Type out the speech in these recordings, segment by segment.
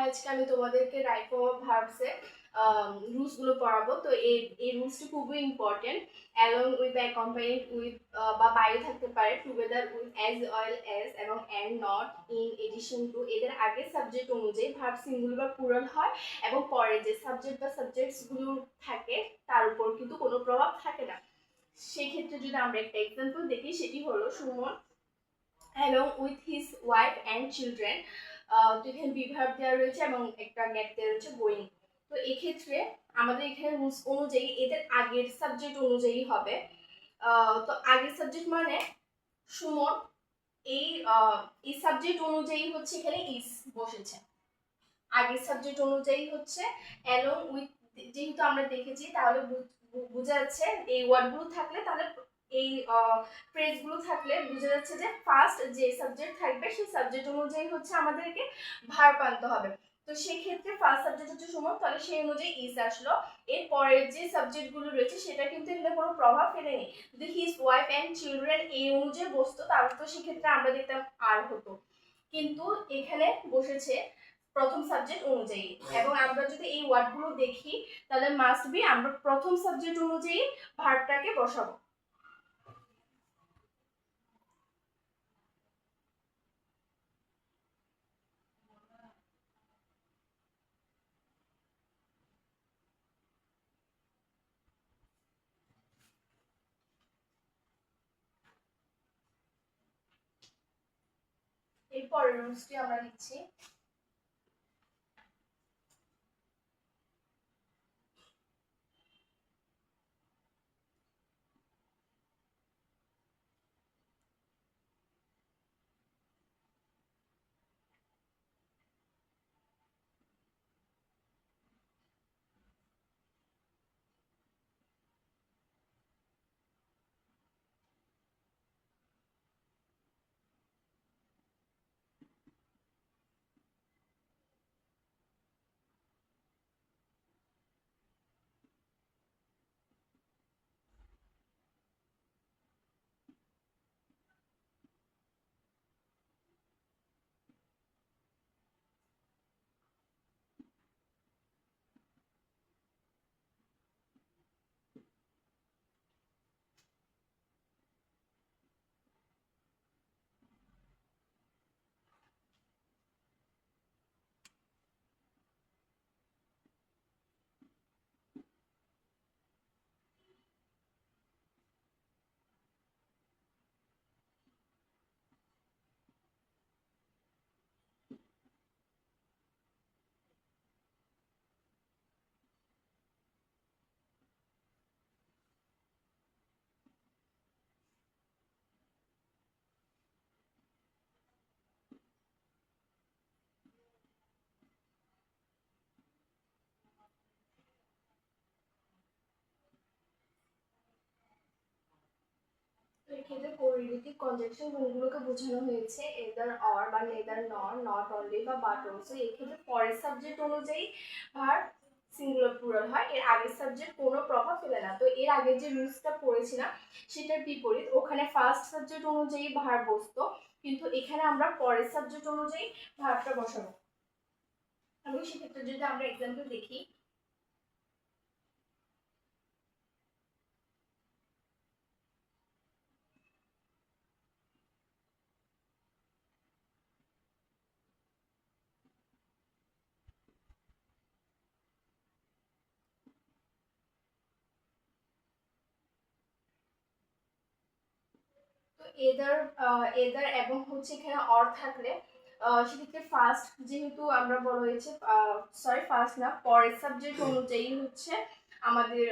আজকে আমি তোমাদেরকে রাইট ফর্ম অফ ভার্বসের রুলসগুলো পড়াবো। তো এই রুলসটি খুবই important. Along with, accompanied with বা বাইরে থাকতে পারে, together with, as well as এবং and not, in addition to, এদের আগের সাবজেক্ট অনুযায়ী ভার্ব সিঙ্গুলার বা প্লুরাল হয় এবং পরে যে সাবজেক্ট বা সাবজেক্টসগুলো থাকে তার উপর কিন্তু কোনো প্রভাব থাকে না। সেক্ষেত্রে যদি আমরা একটা এক্সাম্পল দেখি, সেটি হলো Suman along with his wife and children. তো এখানে বিভাগ দেওয়া রয়েছে এবং একটা গ্যাপ দেওয়া রয়েছে গোয়িং। তো এক্ষেত্রে আমাদের এখানে রুলস অনুযায়ী এদের আগের সাবজেক্ট অনুযায়ী হবে। তো আগের সাবজেক্ট মানে সুমন, এই এই সাবজেক্ট অনুযায়ী হচ্ছে এখানে ইস বসেছে। আগের সাবজেক্ট অনুযায়ী হচ্ছে অ্যালং উইথ, যেহেতু আমরা দেখেছি তাহলে বোঝা যাচ্ছে এই ওয়ার্ডগুলো থাকলে, তাহলে এই ফ্রেজগুলো থাকলে বোঝা যাচ্ছে যে ফার্স্ট যে সাবজেক্ট থাকবে সেই সাবজেক্ট অনুযায়ী হচ্ছে আমাদেরকে ভার্ব আনতে হবে। তো সেই ক্ষেত্রে ফার্স্ট সাবজেক্ট হচ্ছে সুমন, তাহলে সেই অনুযায়ী ইজ আসলো। এর পরের যে সাবজেক্টগুলো রয়েছে সেটা কিন্তু এখানে কোনো প্রভাব ফেলেনি। যদি হিজ ওয়াইফ অ্যান্ড চিলড্রেন এই অনুযায়ী বসতো তাহলে তো সেক্ষেত্রে আমরা দেখতাম আর হতো, কিন্তু এখানে বসেছে প্রথম সাবজেক্ট অনুযায়ী। এবং আমরা যদি এই ওয়ার্ডগুলো দেখি তাহলে মাস্ট বি আমরা প্রথম সাবজেক্ট অনুযায়ী ভার্বটাকে বসাবো। এর পরের রুলসটি আমরা লিখছি। এক্ষেত্রে কোরিলেটিভ কনজাংশন গুণগুলোকে বোঝানো হয়েছে এদার অর বা নেদার নর, নট অনলি বা বাট অলসো। এক্ষেত্রে পরের সাবজেক্ট অনুযায়ী ভার্ব সিঙ্গুলার প্লুরাল হয়, এর আগের সাবজেক্ট কোনো প্রভাব ফেলে না। তো এর আগে যে রুলসটা পড়েছিলাম সেটার বিপরীত, ওখানে ফার্স্ট সাবজেক্ট অনুযায়ী ভার্ব বসতো, কিন্তু এখানে আমরা পরের সাবজেক্ট অনুযায়ী ভার্বটা বসাবো। এবং সেক্ষেত্রে যদি আমরা এক্সাম্পল দেখি, তো এদার এদার এবং হচ্ছে এখানে অর থাকলে সেক্ষেত্রে ফার্স্ট, যেহেতু আমরা বলা হয়েছে সরি ফার্স্ট না, পরের সাবজেক্ট অনুযায়ী হচ্ছে আমাদের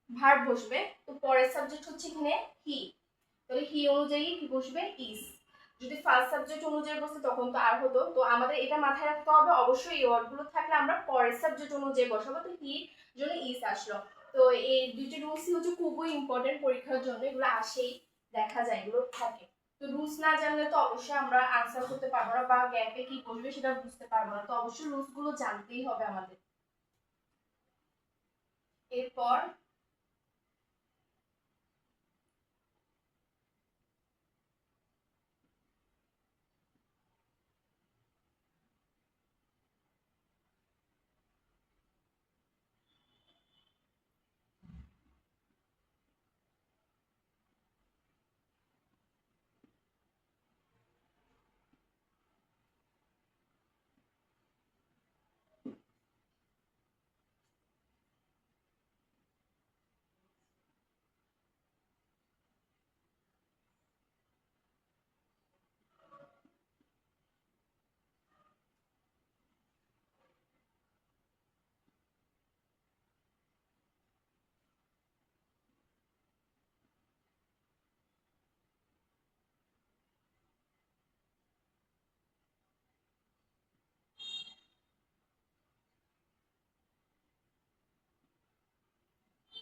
ভার্ব বসবে। তো পরের সাবজেক্ট হচ্ছে এখানে হি, তাহলে হি অনুযায়ী কি বসবে ইজ। যদি ফার্স্ট সাবজেক্ট অনুযায়ী বসে তখন তো আর হতো। তো আমাদের এটা মাথায় রাখতে হবে, অবশ্যই এই ওয়ার্ডগুলো থাকলে আমরা পরের সাবজেক্ট অনুযায়ী বসাবো। তো হির জন্য ইজ আসলো। তো এই দুইটি রুলসই হচ্ছে খুবই ইম্পর্টেন্ট পরীক্ষার জন্য, এগুলো আসেই, দেখা যায় এগুলো থাকে। তো রুলস না জানলে তো অবশ্যই আমরা আনসার করতে পারবো না বা গ্যাপে কি বসবে সেটা বুঝতে পারবো না। তো অবশ্যই রুলস গুলো জানতেই হবে আমাদের। এরপর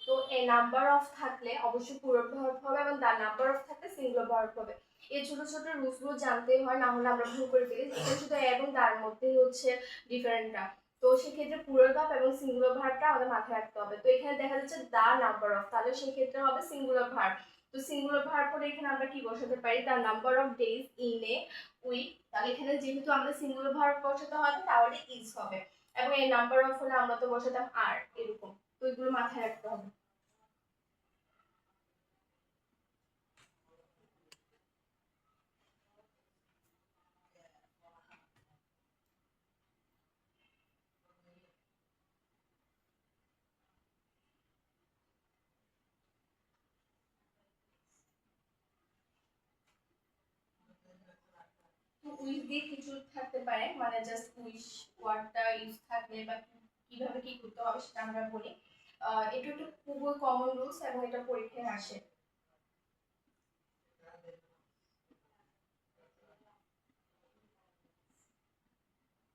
তো এ নাম্বার অফ থাকলে অবশ্যই পুরো ভার্ব হবে এবং দ্য নাম্বার অফ থাকলে সিঙ্গুলার ভার্ব হবে। এই ছোট ছোট রুলসগুলো জানতেই হয়, না হলে আমরা ভুল করে ফেলি। এটা শুধু এবং তার মধ্যেই হচ্ছে ডিফারেন্টটা। তো সেক্ষেত্রে প্লুরাল ভার্ব এবং সিঙ্গুলার ভার্বটা আমাদের মাথায় রাখতে হবে। তো এখানে দেখা যাচ্ছে দ্য নাম্বার অফ, তাহলে সেক্ষেত্রে হবে সিঙ্গুলার ভার্ব। তো সিঙ্গুলার ভার্ব হলে এখানে আমরা কি বসাতে পারি, the number of days in a week. তাহলে এখানে যেহেতু আমাদের সিঙ্গুলার ভার্ব বসাতে হবে তাহলে ইজ হবে, এবং এই নাম্বার অফ হলে আমরা তো বসাতাম আর, এরকম। তো এগুলো মাথায় রাখতে হবে। উইশ দিয়ে কিছু থাকতে পারে, মানে জাস্ট উইশ ওয়ার্ডটা ইউজ থাকলে বা কিভাবে কি করতে হবে সেটা আমরা বলি। এটা একটা খুবই কমন রুলস এবং এটা পরীক্ষায় আসে।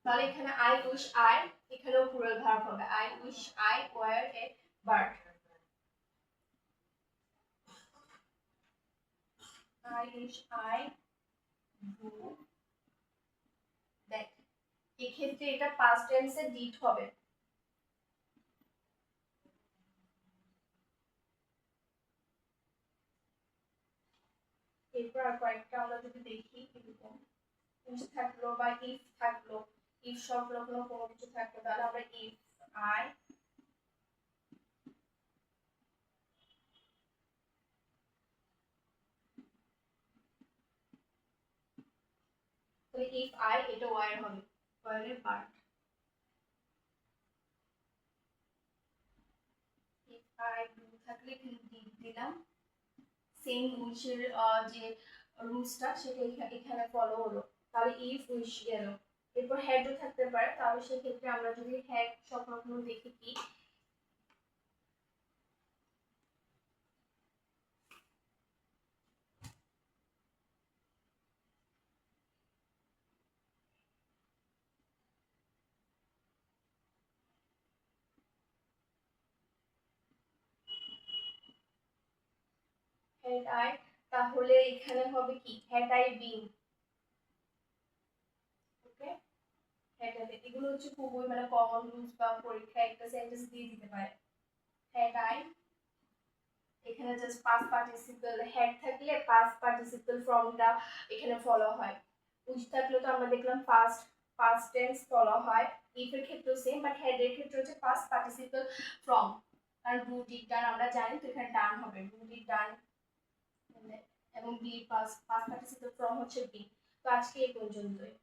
তাহলে এখানে আই উইশ আই, এখানেও প্লুরাল ভার্ব হবে, I wish I were a bird. I wish I do that. এক্ষেত্রে এটা পাস্ট টেন্সে ডিড হবে। এরপর আর কয়েকটা আমরা যদি দেখি, এরকম উইশ থাকলো বা ইফ থাকলো, ইফ সংলগ্ন কোনো কিছু থাকলো, তাহলে আমরা ইফ আই, তাহলে ইফ আই এটা ওয়ার হবে, ওয়ারের পার্ট। ইফ আই ডু থাকলে এখানে ডিড দিলাম, সেম উইশের যে রুলসটা সেটা এখানে ফলো হলো। তাহলে ইফ উইশ গেল। এরপর হ্যাডও থাকতে পারে, তাহলে সেক্ষেত্রে আমরা যদি হ্যাড সংলগ্ন দেখি কি, হ্যাড আই, তাহলে এখানে হবে কি, had I been. Okay, had I, এগুলো হচ্ছে খুবই মানে কমন রুলস বা পরীক্ষায় একটা সেন্টেন্স দিয়ে দিতে পারে। হ্যাড আই, এখানে জাস্ট পাস্ট পার্টিসিপল, হ্যাড থাকলে পাস্ট পার্টিসিপল ফর্মটা এখানে ফলো হয়। উইচ থাকলে তো আমরা দেখলাম পাস্ট পাস্ট টেন্স ফলো হয়। ইফ এর ক্ষেত্রেও সেম, বাট হ্যাড এর ক্ষেত্রে হচ্ছে পাস্ট পার্টিসিপল ফর্ম। আর ডু ডিড ডান আমরা জানি, তো এখানে ডান হবে, ডু ডিড ডান, এবং বি পাস্ট পার্টিসিপল ফর্ম হচ্ছে বি। তো আজকে এই পর্যন্তই।